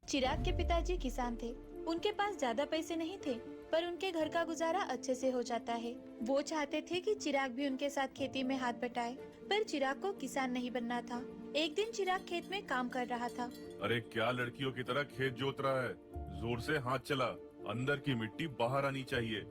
चिराग के पिताजी किसान थे। उनके पास ज्यादा पैसे नहीं थे, पर उनके घर का गुजारा अच्छे से हो जाता है। वो चाहते थे कि चिराग भी उनके साथ खेती में हाथ बटाए, पर चिराग को किसान नहीं बनना था। एक दिन चिराग खेत में काम कर रहा था। अरे क्या लड़कियों की तरह खेत जोत रहा है? जोर से हाथ चला, अंदर की मिट्टी बाहर आनी चाहिए।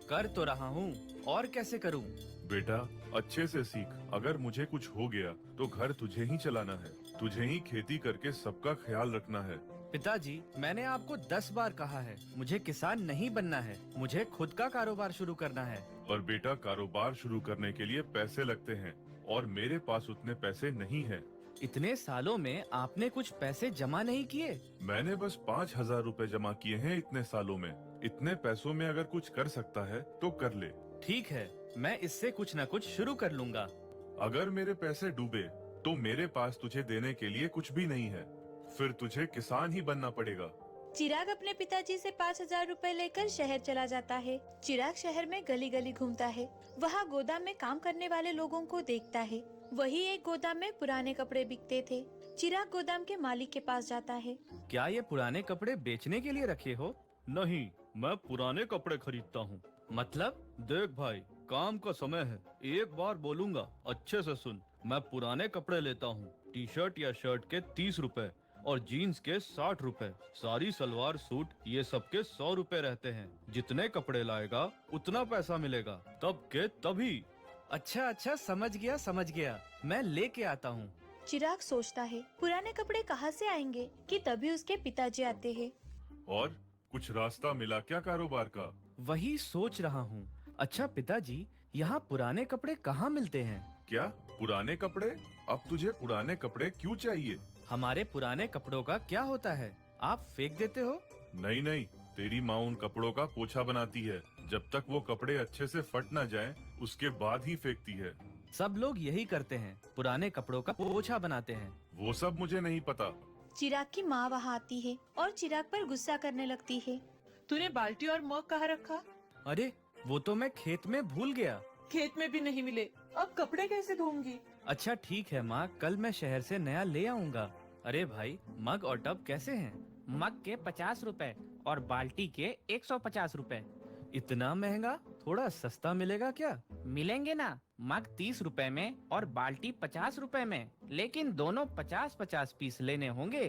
कर तो रहा हूँ, और कैसे करूँ? बेटा अच्छे से सीख, अगर मुझे कुछ हो गया तो घर तुझे ही चलाना है, तुझे ही खेती करके सबका ख्याल रखना है। पिताजी, मैंने आपको 10 बार कहा है, मुझे किसान नहीं बनना है, मुझे खुद का कारोबार शुरू करना है। और बेटा कारोबार शुरू करने के लिए पैसे लगते हैं, और मेरे पास उतने पैसे नहीं हैं। इतने सालों में आपने कुछ पैसे जमा नहीं किए? मैंने बस 5,000 रुपए जमा किए हैं इतने सालों में। इतने पैसों में अगर कुछ कर सकता है तो कर ले। ठीक है, मैं इससे कुछ न कुछ शुरू कर लूंगा। अगर मेरे पैसे डूबे तो मेरे पास तुझे देने के लिए कुछ भी नहीं है, फिर तुझे किसान ही बनना पड़ेगा। चिराग अपने पिताजी से 5,000 रुपए लेकर शहर चला जाता है। चिराग शहर में गली गली घूमता है। वहाँ गोदाम में काम करने वाले लोगों को देखता है। वही एक गोदाम में पुराने कपड़े बिकते थे। चिराग गोदाम के मालिक के पास जाता है। क्या ये पुराने कपड़े बेचने के लिए रखे हो? नहीं, मैं पुराने कपड़े खरीदता हूँ। मतलब? देख भाई, काम का समय है, एक बार बोलूंगा, अच्छे से सुन। मैं पुराने कपड़े लेता हूँ, टी शर्ट या शर्ट के 30 रुपए और जीन्स के 60 रुपए, सारी सलवार सूट ये सब के 100 रुपए रहते हैं। जितने कपड़े लाएगा उतना पैसा मिलेगा, तब के तभी। अच्छा, समझ गया, मैं लेके आता हूँ। चिराग सोचता है पुराने कपड़े कहाँ से आएंगे कि तभी उसके पिताजी आते हैं। और कुछ रास्ता मिला क्या कारोबार का? वही सोच रहा हूँ। अच्छा पिताजी, यहाँ पुराने कपड़े कहाँ मिलते हैं? क्या पुराने कपड़े? अब तुझे पुराने कपड़े क्यों चाहिए? हमारे पुराने कपड़ों का क्या होता है? आप फेंक देते हो? नहीं, तेरी माँ उन कपड़ों का पोछा बनाती है। जब तक वो कपड़े अच्छे से फट न जाएं, उसके बाद ही फेंकती है। सब लोग यही करते हैं, पुराने कपड़ों का पोछा बनाते हैं। वो सब मुझे नहीं पता। चिराग की माँ वहाँ आती है और चिराग पर गुस्सा करने लगती है। तूने बाल्टी और मग कहाँ रखा? अरे, वो तो मैं खेत में भूल गया। खेत में भी नहीं मिले, अब कपड़े कैसे धोऊंगी? अच्छा ठीक है माँ, कल मैं शहर से नया ले आऊँगा। अरे भाई, मग और टब कैसे हैं? मग के 50 रुपए और बाल्टी के 150 रुपए। इतना महंगा? थोड़ा सस्ता मिलेगा क्या? मिलेंगे ना, मग 30 रुपए में और बाल्टी 50 रुपए में, लेकिन दोनों 50-50 पीस लेने होंगे।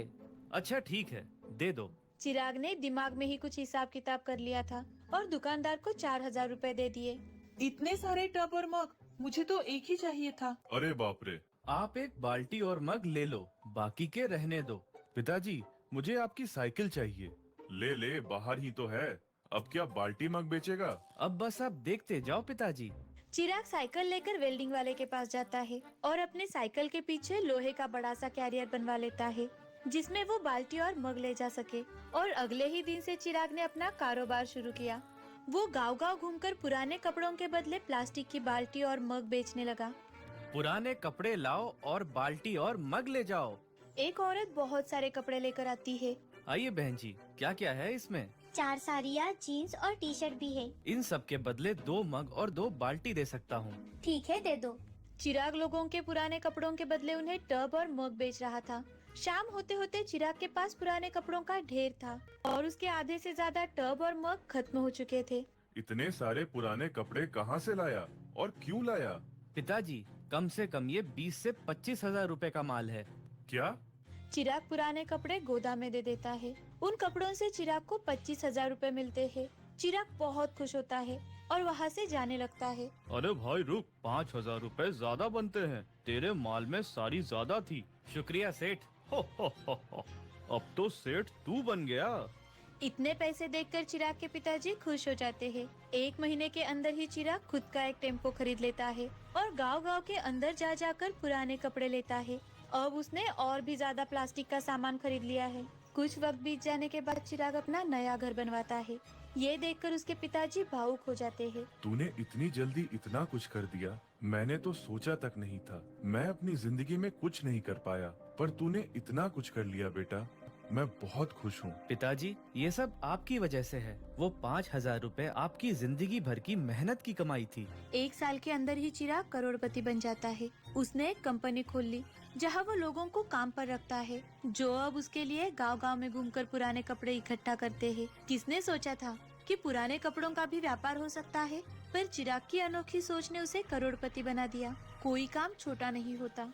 अच्छा ठीक है, दे दो। चिराग ने दिमाग में ही कुछ हिसाब किताब कर लिया था और दुकानदार को 4,000 रुपए दे दिए। इतने सारे टब और मग, मुझे तो एक ही चाहिए था। अरे बाप रे! आप एक बाल्टी और मग ले लो, बाकी के रहने दो। पिताजी, मुझे आपकी साइकिल चाहिए। ले, बाहर ही तो है। अब क्या बाल्टी मग बेचेगा? अब बस आप देखते जाओ पिताजी। चिराग साइकिल लेकर वेल्डिंग वाले के पास जाता है और अपने साइकिल के पीछे लोहे का बड़ा सा कैरियर बनवा लेता है, जिसमें वो बाल्टी और मग ले जा सके। और अगले ही दिन से चिराग ने अपना कारोबार शुरू किया। वो गांव-गांव घूमकर पुराने कपड़ों के बदले प्लास्टिक की बाल्टी और मग बेचने लगा। पुराने कपड़े लाओ और बाल्टी और मग ले जाओ। एक औरत बहुत सारे कपड़े लेकर आती है। आइए बहन जी, क्या क्या है इसमें? 4 साड़ियाँ, जीन्स और टी शर्ट भी है। इन सब के बदले 2 मग और 2 बाल्टी दे सकता हूँ। ठीक है, दे दो। चिराग लोगों के पुराने कपड़ों के बदले उन्हें टब और मग बेच रहा था। शाम होते होते चिराग के पास पुराने कपड़ों का ढेर था और उसके आधे से ज्यादा टब और मग खत्म हो चुके थे। इतने सारे पुराने कपड़े कहाँ से लाया और क्यों लाया? पिताजी, कम से कम ये 20 से 25,000 रुपए का माल है। क्या? चिराग पुराने कपड़े गोदाम में दे देता है। उन कपड़ों से चिराग को 25,000 रुपए मिलते हैं। चिराग बहुत खुश होता है और वहाँ से जाने लगता है। अरे भाई रुक, 5,000 रुपए ज्यादा बनते हैं। तेरे माल में सारी ज्यादा थी। शुक्रिया सेठ। हो, अब तो सेठ तू बन गया। इतने पैसे देखकर चिराग के पिताजी खुश हो जाते हैं। 1 महीने के अंदर ही चिराग खुद का एक टेम्पो खरीद लेता है और गांव-गांव के अंदर जा जाकर पुराने कपड़े लेता है। अब उसने और भी ज्यादा प्लास्टिक का सामान खरीद लिया है। कुछ वक्त बीत जाने के बाद चिराग अपना नया घर बनवाता है। ये देखकर उसके पिताजी भावुक हो जाते हैं। तूने इतनी जल्दी इतना कुछ कर दिया, मैंने तो सोचा तक नहीं था। मैं अपनी जिंदगी में कुछ नहीं कर पाया, पर तूने इतना कुछ कर लिया बेटा। मैं बहुत खुश हूँ। पिताजी, ये सब आपकी वजह से है। वो 5,000 रुपए आपकी जिंदगी भर की मेहनत की कमाई थी। 1 साल के अंदर ही चिराग करोड़पति बन जाता है। उसने एक कंपनी खोल ली जहां वो लोगों को काम पर रखता है, जो अब उसके लिए गांव-गांव में घूमकर पुराने कपड़े इकट्ठा करते हैं। किसने सोचा था कि पुराने कपड़ों का भी व्यापार हो सकता है? पर चिराग की अनोखी सोच ने उसे करोड़पति बना दिया। कोई काम छोटा नहीं होता।